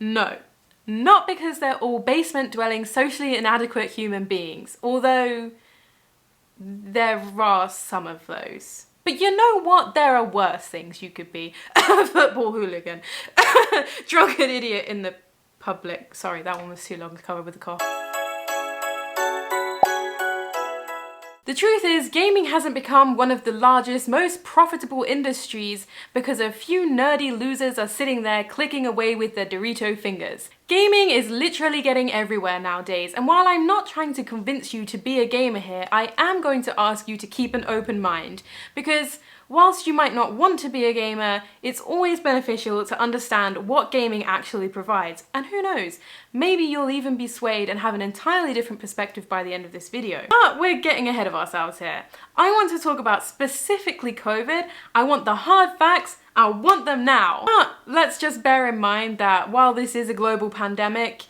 No. Not because they're all basement-dwelling, socially inadequate human beings, although there are some of those. But you know what? There are worse things you could be. A football hooligan. Drunken idiot in the public. Sorry, that one was too long to cover with a cough. The truth is, gaming hasn't become one of the largest, most profitable industries because a few nerdy losers are sitting there clicking away with their Dorito fingers. Gaming is literally getting everywhere nowadays, and while I'm not trying to convince you to be a gamer here, I am going to ask you to keep an open mind, because whilst you might not want to be a gamer, it's always beneficial to understand what gaming actually provides, and who knows, maybe you'll even be swayed and have an entirely different perspective by the end of this video. But we're getting ahead of ourselves here. I want to talk about specifically COVID. I want the hard facts. I want them now. But let's just bear in mind that while this is a global pandemic,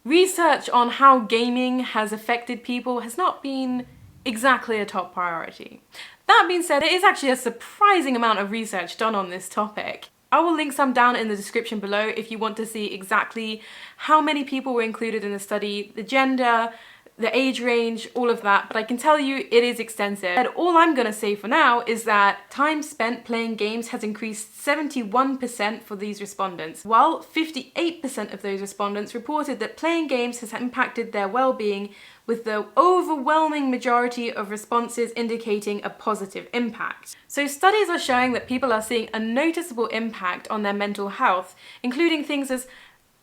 research on how gaming has affected people has not been exactly a top priority. That being said, there is actually a surprising amount of research done on this topic. I will link some down in the description below if you want to see exactly how many people were included in the study, the gender, the age range, all of that, but I can tell you it is extensive. And all I'm gonna say for now is that time spent playing games has increased 71% for these respondents, while 58% of those respondents reported that playing games has impacted their well-being, with the overwhelming majority of responses indicating a positive impact. So studies are showing that people are seeing a noticeable impact on their mental health, including things as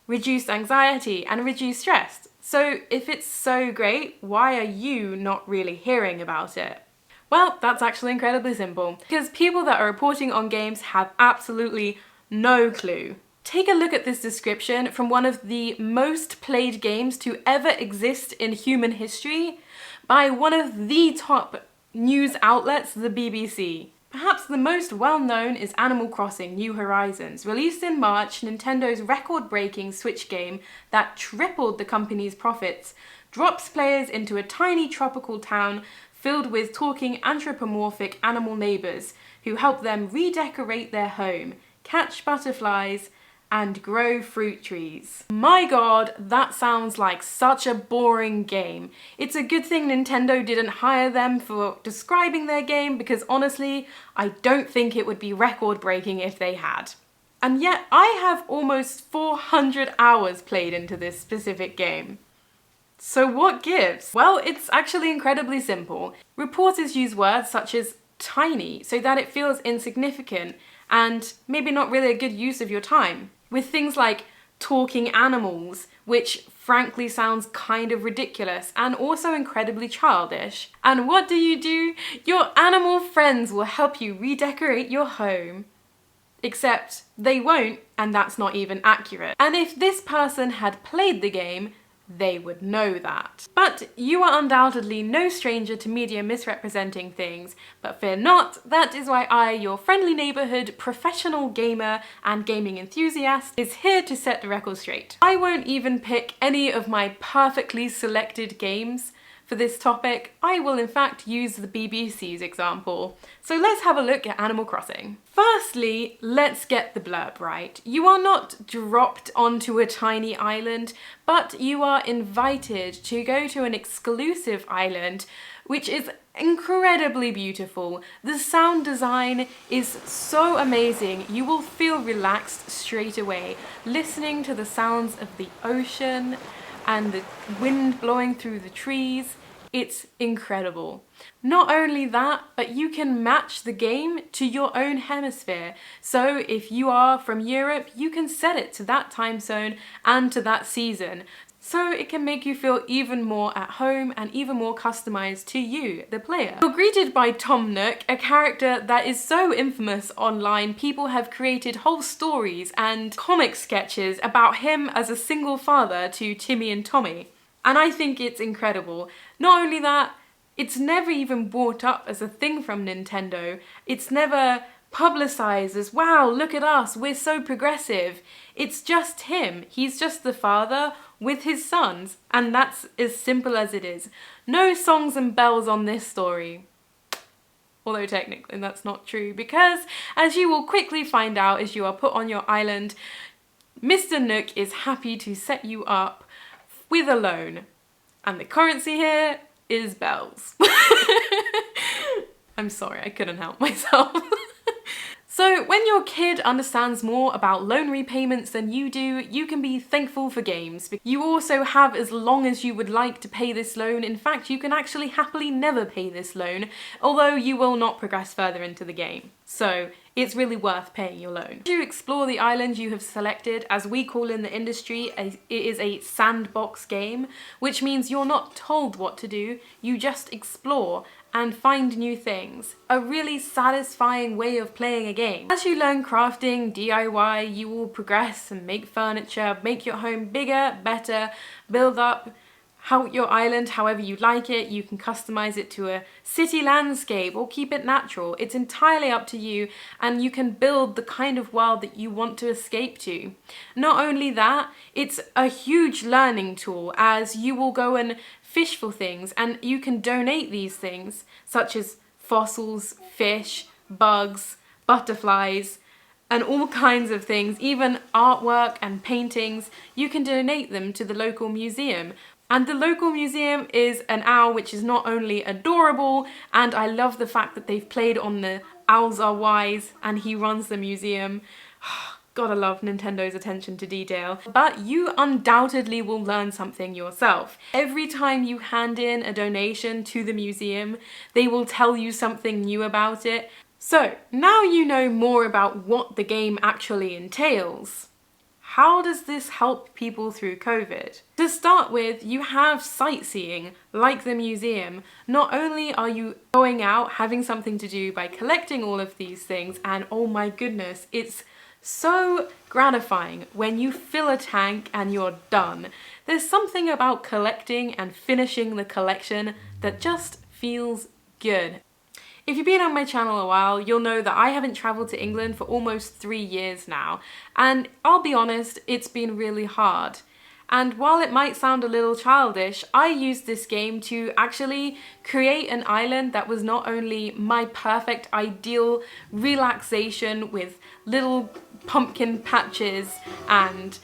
reduced anxiety and reduced stress. So if it's so great, why are you not really hearing about it? Well, that's actually incredibly simple, because people that are reporting on games have absolutely no clue. Take a look at this description from one of the most played games to ever exist in human history by one of the top news outlets, the BBC. Perhaps the most well-known is Animal Crossing: New Horizons. Released in March, Nintendo's record-breaking Switch game that tripled the company's profits drops players into a tiny tropical town filled with talking anthropomorphic animal neighbours who help them redecorate their home, catch butterflies, and grow fruit trees. My god, that sounds like such a boring game. It's a good thing Nintendo didn't hire them for describing their game, because honestly, I don't think it would be record-breaking if they had. And yet, I have almost 400 hours played into this specific game. So what gives? Well, it's actually incredibly simple. Reporters use words such as tiny so that it feels insignificant and maybe not really a good use of your time. With things like talking animals, which frankly sounds kind of ridiculous and also incredibly childish. And what do? Your animal friends will help you redecorate your home. Except they won't, and that's not even accurate. And if this person had played the game, they would know that. But you are undoubtedly no stranger to media misrepresenting things, but fear not, that is why I, your friendly neighbourhood professional gamer and gaming enthusiast, is here to set the record straight. I won't even pick any of my perfectly selected games for this topic. I will in fact use the BBC's example. So let's have a look at Animal Crossing. Firstly, let's get the blurb right. You are not dropped onto a tiny island, but you are invited to go to an exclusive island, which is incredibly beautiful. The sound design is so amazing. You will feel relaxed straight away, listening to the sounds of the ocean and the wind blowing through the trees. It's incredible. Not only that, but you can match the game to your own hemisphere. So if you are from Europe, you can set it to that time zone and to that season. So it can make you feel even more at home and even more customized to you, the player. You're greeted by Tom Nook, a character that is so infamous online. People have created whole stories and comic sketches about him as a single father to Timmy and Tommy. And I think it's incredible. Not only that, it's never even brought up as a thing from Nintendo. It's never publicized as, wow, look at us, we're so progressive. It's just him. He's just the father with his sons. And that's as simple as it is. No songs and bells on this story. Although technically that's not true, because as you will quickly find out as you are put on your island, Mr. Nook is happy to set you up with a loan. And the currency here is bells. I'm sorry, I couldn't help myself. So when your kid understands more about loan repayments than you do, you can be thankful for games. You also have as long as you would like to pay this loan. In fact, you can actually happily never pay this loan, although you will not progress further into the game. So it's really worth paying your loan. As you explore the island you have selected, as we call in the industry, it is a sandbox game, which means you're not told what to do, you just explore and find new things. A really satisfying way of playing a game. As you learn crafting, DIY, you will progress and make furniture, make your home bigger, better, build up your island however you like it. You can customize it to a city landscape or keep it natural. It's entirely up to you, and you can build the kind of world that you want to escape to. Not only that, it's a huge learning tool, as you will go and fish for things and you can donate these things such as fossils, fish, bugs, butterflies, and all kinds of things, even artwork and paintings. You can donate them to the local museum. And the local museum is an owl which is not only adorable, and I love the fact that they've played on the owls are wise and he runs the museum. Gotta love Nintendo's attention to detail. But you undoubtedly will learn something yourself. Every time you hand in a donation to the museum, they will tell you something new about it. So now you know more about what the game actually entails. How does this help people through COVID? To start with, you have sightseeing, like the museum. Not only are you going out, having something to do by collecting all of these things, and oh my goodness, it's so gratifying when you fill a tank and you're done. There's something about collecting and finishing the collection that just feels good. If you've been on my channel a while, you'll know that I haven't travelled to England for almost 3 years now, and I'll be honest, it's been really hard. And while it might sound a little childish, I used this game to actually create an island that was not only my perfect ideal relaxation with little pumpkin patches and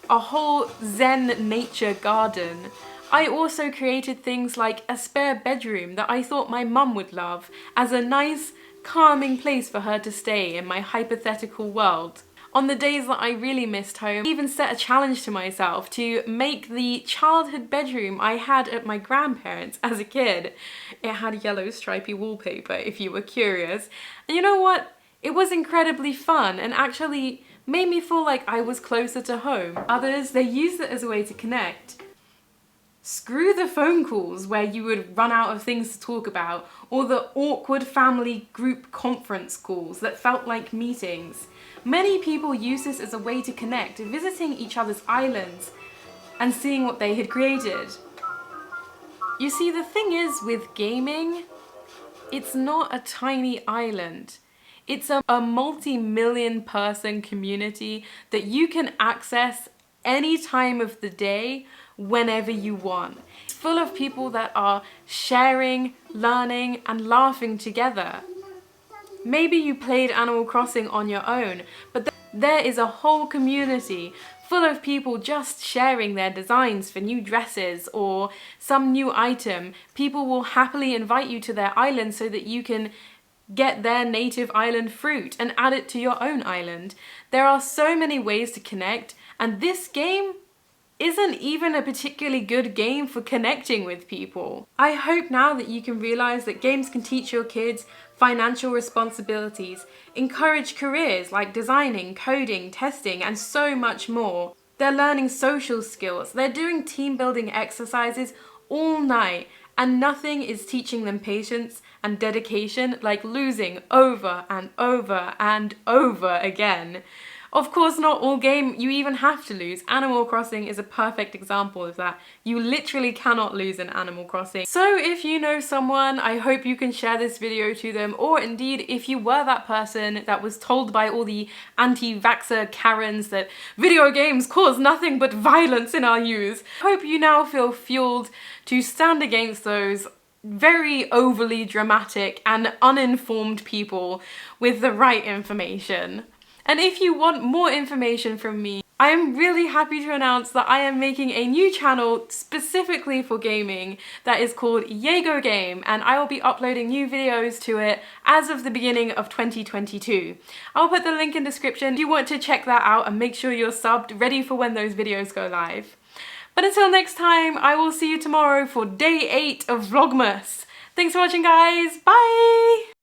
a whole zen nature garden, I also created things like a spare bedroom that I thought my mum would love as a nice, calming place for her to stay in my hypothetical world. On the days that I really missed home, I even set a challenge to myself to make the childhood bedroom I had at my grandparents' as a kid. It had yellow stripy wallpaper, if you were curious. And you know what? It was incredibly fun and actually made me feel like I was closer to home. Others, they used it as a way to connect. Screw the phone calls where you would run out of things to talk about, or the awkward family group conference calls that felt like meetings. Many people use this as a way to connect, visiting each other's islands and seeing what they had created. You see, the thing is with gaming, it's not a tiny island. It's a multi-million person community that you can access any time of the day, whenever you want. It's full of people that are sharing, learning, and laughing together. Maybe you played Animal Crossing on your own, but there is a whole community full of people just sharing their designs for new dresses or some new item. People will happily invite you to their island so that you can get their native island fruit and add it to your own island. There are so many ways to connect, and this game isn't even a particularly good game for connecting with people. I hope now that you can realize that games can teach your kids financial responsibilities, encourage careers like designing, coding, testing, and so much more. They're learning social skills, they're doing team building exercises all night, and nothing is teaching them patience and dedication like losing over and over and over again. Of course, not all game you even have to lose. Animal Crossing is a perfect example of that. You literally cannot lose in Animal Crossing. So if you know someone, I hope you can share this video to them, or indeed if you were that person that was told by all the anti-vaxxer Karens that video games cause nothing but violence in our youth. I hope you now feel fueled to stand against those very overly dramatic and uninformed people with the right information. And if you want more information from me, I am really happy to announce that I am making a new channel specifically for gaming that is called Yago Game, and I will be uploading new videos to it as of the beginning of 2022. I'll put the link in the description if you want to check that out and make sure you're subbed, ready for when those videos go live. But until next time, I will see you tomorrow for day 8 of Vlogmas. Thanks for watching, guys. Bye!